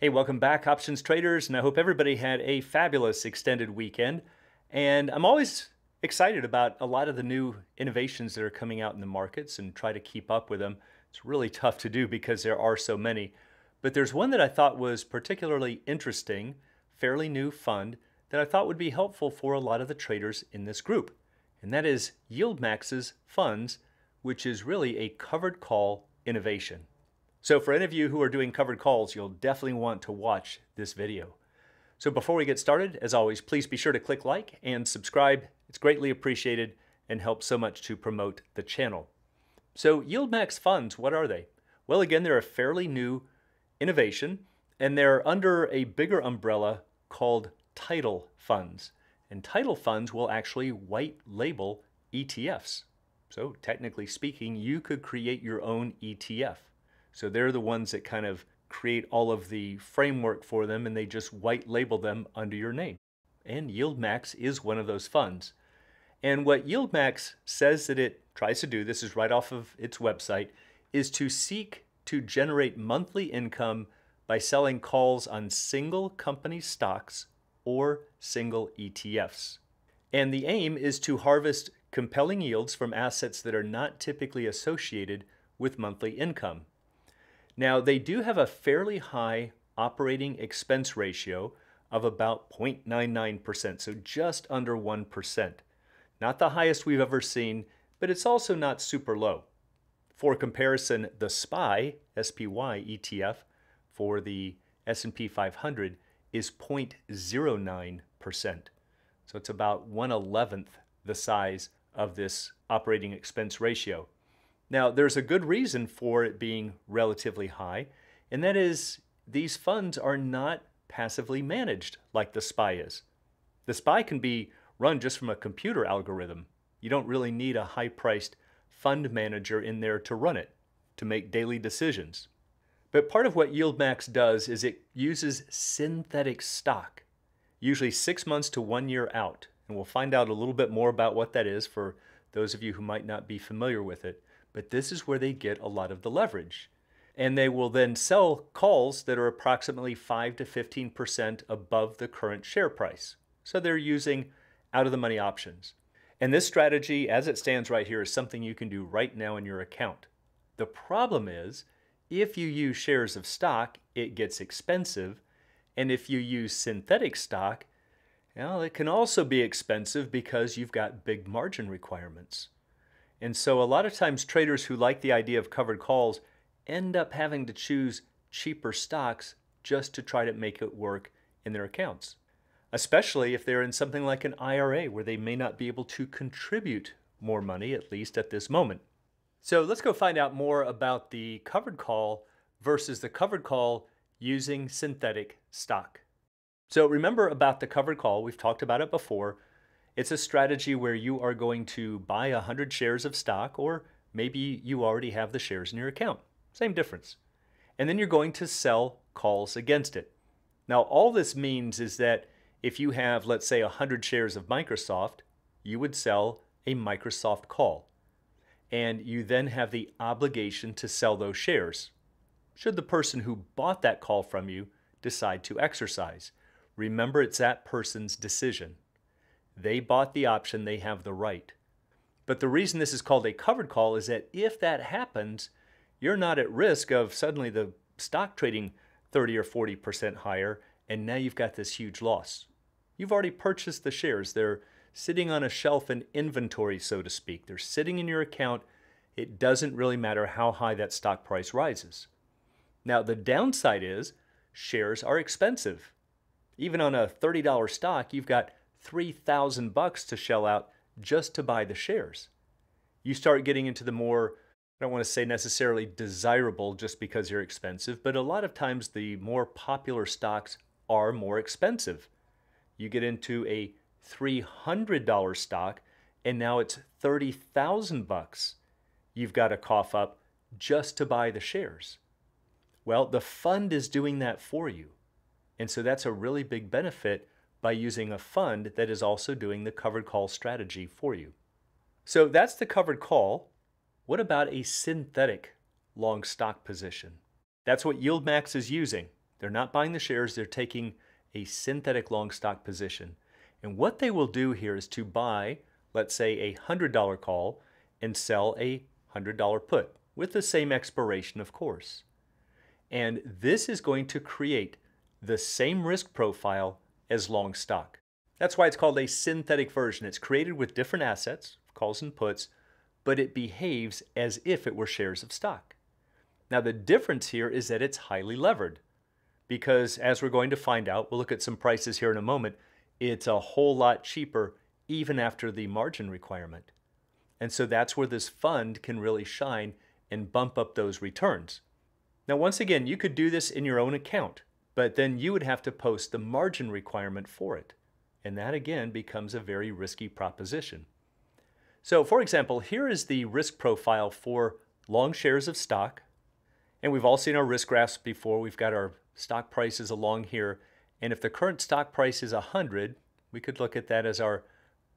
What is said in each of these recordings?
Hey, welcome back, options traders, and I hope everybody had a fabulous extended weekend. And I'm always excited about a lot of the new innovations that are coming out in the markets and try to keep up with them. It's really tough to do because there are so many. But there's one that I thought was particularly interesting, fairly new fund, that I thought would be helpful for a lot of the traders in this group. And that is YieldMax's Funds, which is really a covered call innovation. So for any of you who are doing covered calls, you'll definitely want to watch this video. So before we get started, as always, please be sure to click like and subscribe. It's greatly appreciated and helps so much to promote the channel. So YieldMax Funds, what are they? Well, again, they're a fairly new innovation, and they're under a bigger umbrella called title funds. And title funds will actually white label ETFs. So technically speaking, you could create your own ETF. So they're the ones that kind of create all of the framework for them, and they just white label them under your name. And YieldMax is one of those funds. And what YieldMax says that it tries to do, this is right off of its website, is to seek to generate monthly income by selling calls on single company stocks or single ETFs. And the aim is to harvest compelling yields from assets that are not typically associated with monthly income. Now, they do have a fairly high operating expense ratio of about 0.99%, so just under 1%. Not the highest we've ever seen, but it's also not super low. For comparison, the SPY, SPY ETF for the S&P 500 is 0.09%. So it's about 1/11th the size of this operating expense ratio. Now, there's a good reason for it being relatively high, and that is these funds are not passively managed like the SPY is. The SPY can be run just from a computer algorithm. You don't really need a high-priced fund manager in there to run it, to make daily decisions. But part of what YieldMax does is it uses synthetic stock, usually 6 months to 1 year out. And we'll find out a little bit more about what that is for those of you who might not be familiar with it. But this is where they get a lot of the leverage. And they will then sell calls that are approximately 5 to 15% above the current share price. So they're using out-of-the-money options. And this strategy, as it stands right here, is something you can do right now in your account. The problem is, if you use shares of stock, it gets expensive. And if you use synthetic stock, well, it can also be expensive because you've got big margin requirements. And so a lot of times traders who like the idea of covered calls end up having to choose cheaper stocks just to try to make it work in their accounts, especially if they're in something like an IRA where they may not be able to contribute more money, at least at this moment. So let's go find out more about the covered call versus the covered call using synthetic stock. So remember about the covered call, we've talked about it before. It's a strategy where you are going to buy 100 shares of stock, or maybe you already have the shares in your account. Same difference. And then you're going to sell calls against it. Now, all this means is that if you have, let's say, 100 shares of Microsoft, you would sell a Microsoft call. And you then have the obligation to sell those shares, should the person who bought that call from you decide to exercise. Remember, it's that person's decision. They bought the option, they have the right. But the reason this is called a covered call is that if that happens, you're not at risk of suddenly the stock trading 30 or 40% higher, and now you've got this huge loss. You've already purchased the shares. They're sitting on a shelf in inventory, so to speak. They're sitting in your account. It doesn't really matter how high that stock price rises. Now, the downside is shares are expensive. Even on a $30 stock, you've got $3,000 to shell out just to buy the shares. You start getting into the more, I don't want to say necessarily desirable just because they're expensive, but a lot of times the more popular stocks are more expensive. You get into a $300 stock and now it's $30,000 you've got to cough up just to buy the shares. Well, the fund is doing that for you. And so that's a really big benefit by using a fund that is also doing the covered call strategy for you. So that's the covered call. What about a synthetic long stock position? That's what YieldMax is using. They're not buying the shares, they're taking a synthetic long stock position. And what they will do here is to buy, let's say, a $100 call and sell a $100 put with the same expiration, of course. And this is going to create the same risk profile as long stock. That's why it's called a synthetic version. It's created with different assets, calls and puts, but it behaves as if it were shares of stock. Now the difference here is that it's highly levered because, as we're going to find out, we'll look at some prices here in a moment, it's a whole lot cheaper even after the margin requirement. And so that's where this fund can really shine and bump up those returns. Now, once again, you could do this in your own account, but then you would have to post the margin requirement for it. And that again becomes a very risky proposition. So for example, here is the risk profile for long shares of stock. And we've all seen our risk graphs before. We've got our stock prices along here. And if the current stock price is 100, we could look at that as our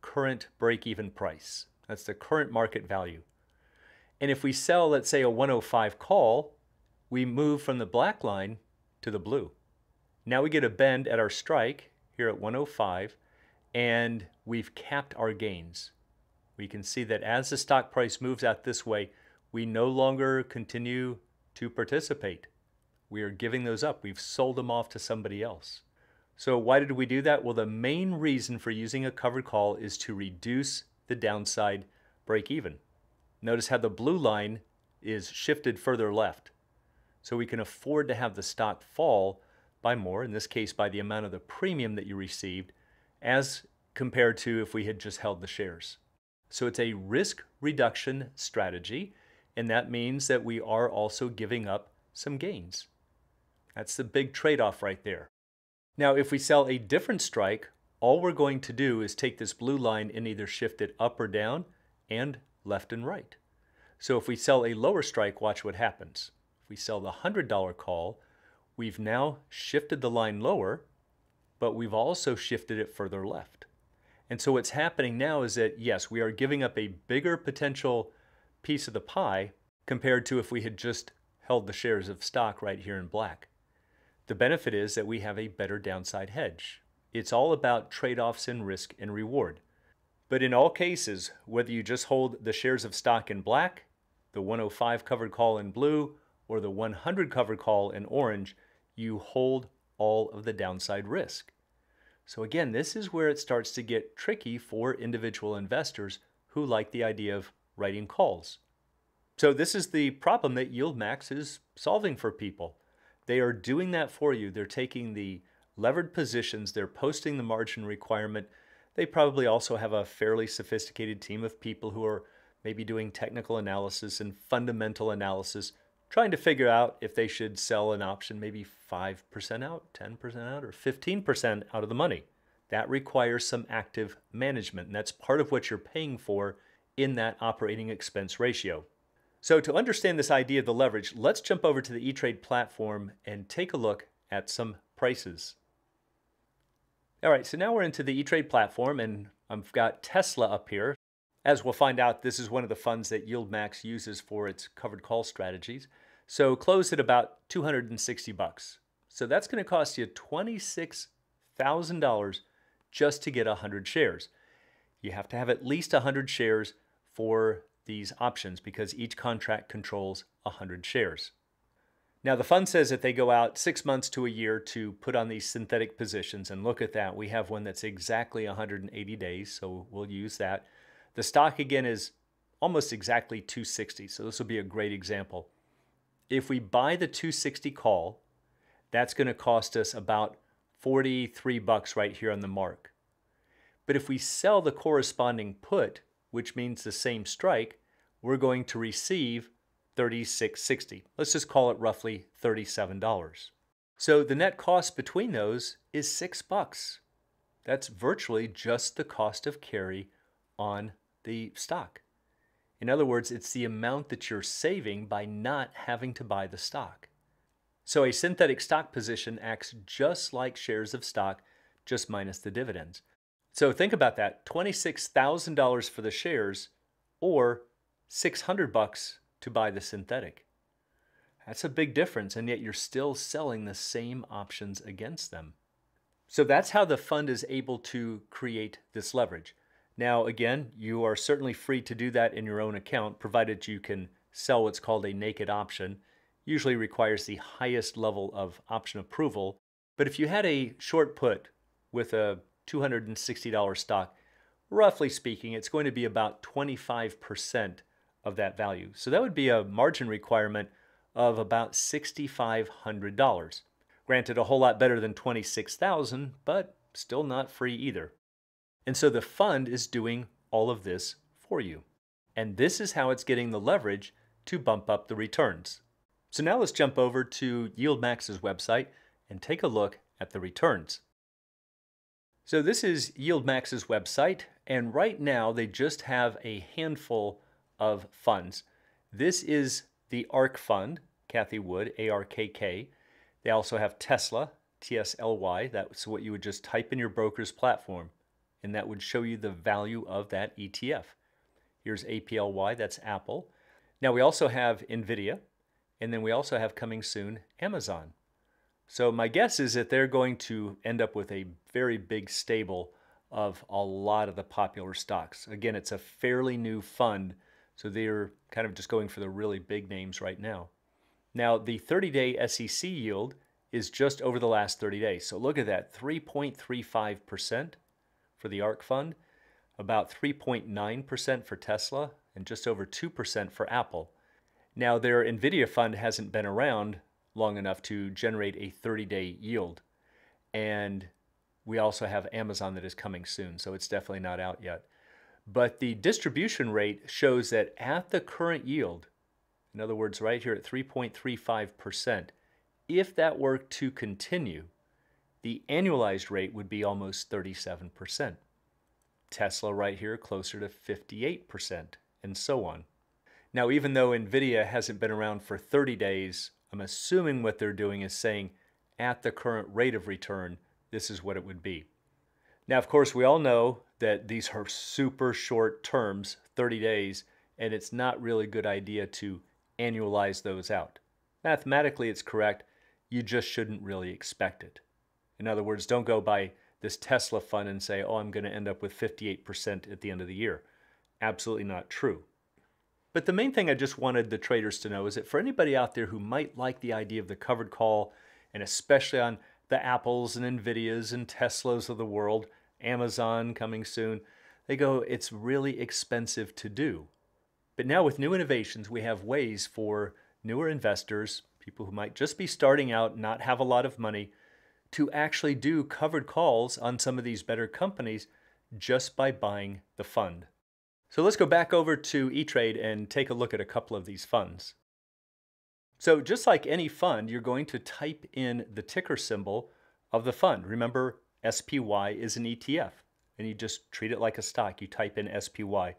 current break-even price. That's the current market value. And if we sell, let's say, a 105 call, we move from the black line to the blue. Now we get a bend at our strike here at 105, and we've capped our gains. We can see that as the stock price moves out this way, we no longer continue to participate. We are giving those up. We've sold them off to somebody else. So why did we do that? Well, the main reason for using a covered call is to reduce the downside break even. Notice how the blue line is shifted further left. So we can afford to have the stock fall by more, in this case by the amount of the premium that you received, as compared to if we had just held the shares. So it's a risk reduction strategy, and that means that we are also giving up some gains. That's the big trade-off right there. Now, if we sell a different strike, all we're going to do is take this blue line and either shift it up or down and left and right. So if we sell a lower strike, watch what happens. If we sell the $100 call, we've now shifted the line lower, but we've also shifted it further left. And so what's happening now is that, yes, we are giving up a bigger potential piece of the pie compared to if we had just held the shares of stock right here in black. The benefit is that we have a better downside hedge. It's all about trade-offs in risk and reward. But in all cases, whether you just hold the shares of stock in black, the 105 covered call in blue, or the 100 covered call in orange, you hold all of the downside risk. So again, this is where it starts to get tricky for individual investors who like the idea of writing calls. So this is the problem that YieldMax is solving for people. They are doing that for you. They're taking the levered positions, they're posting the margin requirement. They probably also have a fairly sophisticated team of people who are maybe doing technical analysis and fundamental analysis, trying to figure out if they should sell an option maybe 5% out, 10% out, or 15% out of the money. That requires some active management, and that's part of what you're paying for in that operating expense ratio. So to understand this idea of the leverage, let's jump over to the ETrade platform and take a look at some prices. All right, so now we're into the ETrade platform, and I've got Tesla up here. As we'll find out, this is one of the funds that YieldMax uses for its covered call strategies. So closed at about 260 bucks. So that's going to cost you $26,000 just to get 100 shares. You have to have at least 100 shares for these options because each contract controls 100 shares. Now the fund says that they go out 6 months to a year to put on these synthetic positions, and look at that. We have one that's exactly 180 days, so we'll use that. The stock again is almost exactly 260, so this will be a great example. If we buy the 260 call, that's going to cost us about 43 bucks right here on the mark. But if we sell the corresponding put, which means the same strike, we're going to receive $36.60. Let's just call it roughly $37. So the net cost between those is $6. That's virtually just the cost of carry on the stock. In other words, it's the amount that you're saving by not having to buy the stock. So a synthetic stock position acts just like shares of stock, just minus the dividends. So think about that, $26,000 for the shares or 600 bucks to buy the synthetic. That's a big difference, and yet you're still selling the same options against them. So that's how the fund is able to create this leverage. Now, again, you are certainly free to do that in your own account, provided you can sell what's called a naked option. Usually requires the highest level of option approval. But if you had a short put with a $260 stock, roughly speaking, it's going to be about 25% of that value. So that would be a margin requirement of about $6,500. Granted, a whole lot better than $26,000, but still not free either. And so the fund is doing all of this for you. And this is how it's getting the leverage to bump up the returns. So now let's jump over to YieldMax's website and take a look at the returns. So this is YieldMax's website, and right now they just have a handful of funds. This is the ARK fund, Kathy Wood, ARKK. They also have Tesla, TSLY. That's what you would just type in your broker's platform, and that would show you the value of that ETF. Here's APLY, that's Apple. Now we also have NVIDIA, and then we also have coming soon Amazon. So my guess is that they're going to end up with a very big stable of a lot of the popular stocks. Again, it's a fairly new fund, so they're kind of just going for the really big names right now. Now, the 30-day SEC yield is just over the last 30 days. So look at that, 3.35% for the ARK fund, about 3.9% for Tesla, and just over 2% for Apple. Now, their NVIDIA fund hasn't been around long enough to generate a 30-day yield. And we also have Amazon that is coming soon, so it's definitely not out yet. But the distribution rate shows that at the current yield, in other words, right here at 3.35%, if that were to continue, the annualized rate would be almost 37%. Tesla right here closer to 58%, and so on. Now, even though NVIDIA hasn't been around for 30 days, I'm assuming what they're doing is saying at the current rate of return, this is what it would be. Now, of course, we all know that these are super short terms, 30 days, and it's not really a good idea to annualize those out. Mathematically, it's correct. You just shouldn't really expect it. In other words, don't go buy this Tesla fund and say, oh, I'm going to end up with 58% at the end of the year. Absolutely not true. But the main thing I just wanted the traders to know is that for anybody out there who might like the idea of the covered call, and especially on the Apples and NVIDIAs and Teslas of the world, Amazon coming soon, they go, it's really expensive to do. But now with new innovations, we have ways for newer investors, people who might just be starting out, not have a lot of money, to actually do covered calls on some of these better companies just by buying the fund. So let's go back over to ETrade and take a look at a couple of these funds. So just like any fund, you're going to type in the ticker symbol of the fund. Remember, SPY is an ETF, and you just treat it like a stock. You type in SPY.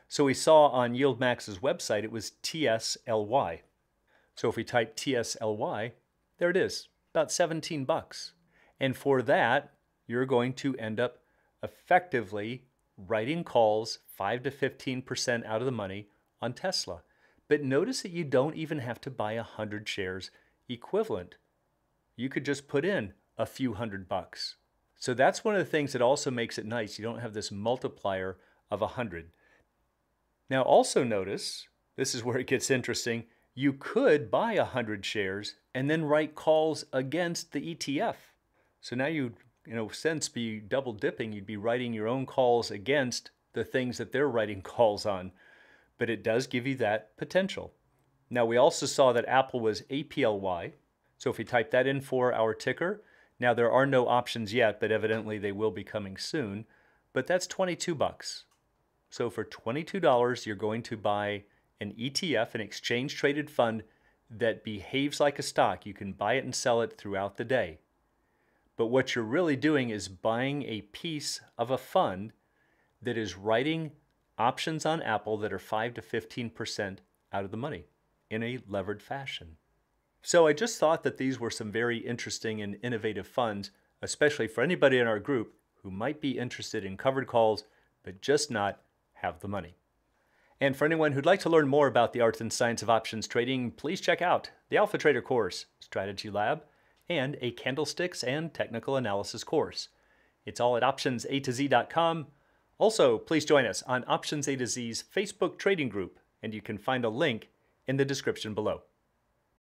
So we saw on YieldMax's website, it was TSLY. So if we type TSLY, there it is, about 17 bucks. And for that, you're going to end up effectively writing calls 5 to 15% out of the money on Tesla. But notice that you don't even have to buy 100 shares equivalent. You could just put in a few $100. So that's one of the things that also makes it nice. You don't have this multiplier of 100. Now also notice, this is where it gets interesting, you could buy 100 shares and then write calls against the ETF. So now you'd, in a sense, be double dipping. You'd be writing your own calls against the things that they're writing calls on. But it does give you that potential. Now we also saw that Apple was APLY. So if we type that in for our ticker, now there are no options yet, but evidently they will be coming soon. But that's 22 bucks. So for $22, you're going to buy an ETF, an exchange-traded fund that behaves like a stock. You can buy it and sell it throughout the day. But what you're really doing is buying a piece of a fund that is writing options on Apple that are 5 to 15% out of the money in a levered fashion. So I just thought that these were some very interesting and innovative funds, especially for anybody in our group who might be interested in covered calls, but just not have the money. And for anyone who'd like to learn more about the art and science of options trading, please check out the Alpha Trader course, Strategy Lab, and a candlesticks and technical analysis course. It's all at optionsatoz.com. Also, please join us on Options A to Z's Facebook trading group, and you can find a link in the description below.